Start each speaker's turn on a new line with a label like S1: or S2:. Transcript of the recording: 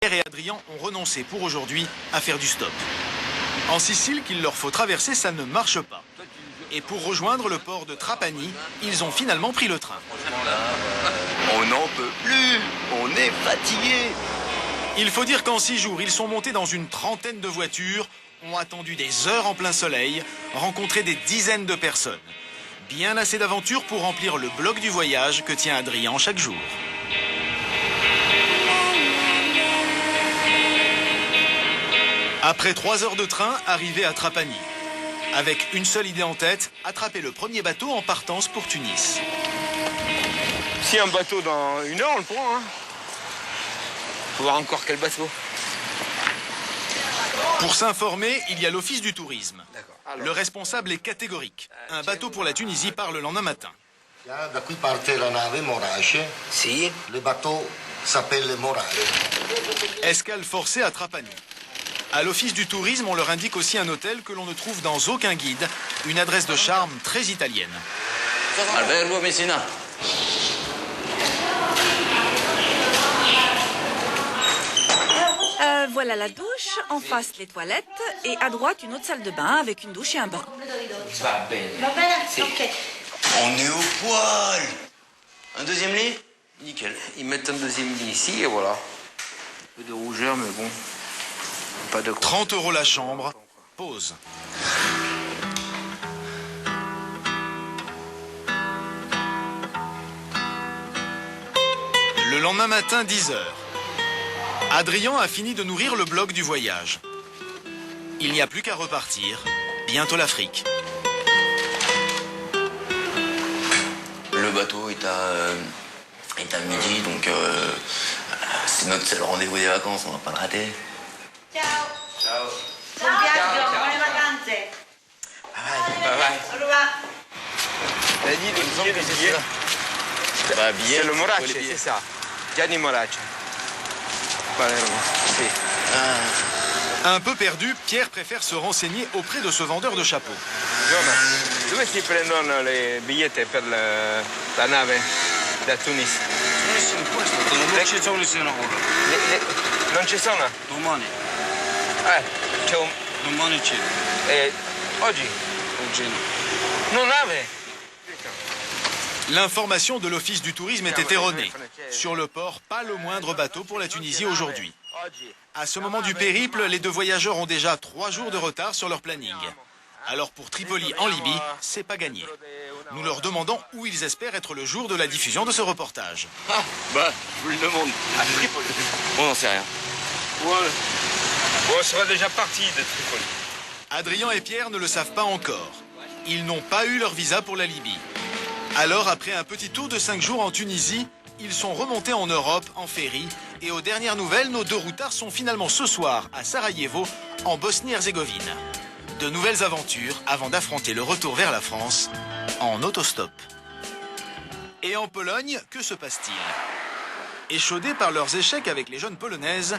S1: Pierre et Adrien ont renoncé pour aujourd'hui à faire du stop. En Sicile, qu'il leur faut traverser, ça ne marche pas. Et pour rejoindre le port de Trapani, ils ont finalement pris le train.
S2: On n'en peut plus, on est fatigué.
S1: Il faut dire qu'en 6 jours, ils sont montés dans une trentaine de voitures, ont attendu des heures en plein soleil, rencontré des dizaines de personnes. Bien assez d'aventures pour remplir le bloc du voyage que tient Adrien chaque jour. Après 3 heures de train, arrivé à Trapani. Avec une seule idée en tête, attraper le premier bateau en partance pour Tunis.
S3: Si un bateau dans 1 heure, on le prend. Faut voir encore quel bateau.
S1: Pour s'informer, il y a l'office du tourisme. Le responsable est catégorique. Un bateau pour la Tunisie part le lendemain matin.
S4: Da qui parte la nave Morache.
S2: Si.
S4: Le bateau s'appelle Morache.
S1: Escale forcée à Trapani. À l'office du tourisme, on leur indique aussi un hôtel que l'on ne trouve dans aucun guide. Une adresse de charme très italienne.
S2: Albergo Messina.
S5: Voilà la douche, en face les toilettes et à droite une autre salle de bain avec une douche et un bain.
S2: Va bene.
S6: Ok.
S2: On est au poil. Un deuxième lit? Nickel. Ils mettent un deuxième lit ici et voilà. Un peu de rougeur, mais bon. Pas de...
S1: 30 € la chambre. Pause. Le lendemain matin, 10 h. Adrien a fini de nourrir le bloc du voyage. Il n'y a plus qu'à repartir. Bientôt l'Afrique.
S2: Le bateau est à midi, donc c'est notre seul rendez-vous des vacances, on va pas le rater.
S6: Ciao.
S2: Ciao.
S6: Buon viaggio, buone vacanze.
S3: Bye bye.
S6: Au revoir.
S3: T'as dit le billet.
S2: Bah, billet,
S3: C'est le Morache,
S2: les billets.
S3: c'est ça. Gianni Morache. Palermo. Si.
S1: Un peu perdu, Pierre préfère se renseigner auprès de ce vendeur de chapeaux.
S3: Giovanna, dove si prendono le biglietti per la nave da Tunis?
S7: Non ci sono ora.
S3: Non ci sono?
S7: Domani.
S3: C'è un...
S7: Domani c'è.
S3: Oggi?
S7: Oggi no.
S3: Non nave?
S1: L'information de l'office du tourisme était erronée. Sur le port, pas le moindre bateau pour la Tunisie aujourd'hui. À ce moment du périple, les 2 voyageurs ont déjà 3 jours de retard sur leur planning. Alors pour Tripoli en Libye, c'est pas gagné. Nous leur demandons où ils espèrent être le jour de la diffusion de ce reportage.
S2: Ah, bah, je vous le demande. À Tripoli. On n'en sait rien.
S3: Ouais. Bon, on sera déjà parti de Tripoli.
S1: Adrien et Pierre ne le savent pas encore. Ils n'ont pas eu leur visa pour la Libye. Alors, après un petit tour de 5 jours en Tunisie, ils sont remontés en Europe en ferry. Et aux dernières nouvelles, nos 2 routards sont finalement ce soir à Sarajevo, en Bosnie-Herzégovine. De nouvelles aventures avant d'affronter le retour vers la France en autostop. Et en Pologne, que se passe-t-il? Échaudés par leurs échecs avec les jeunes polonaises,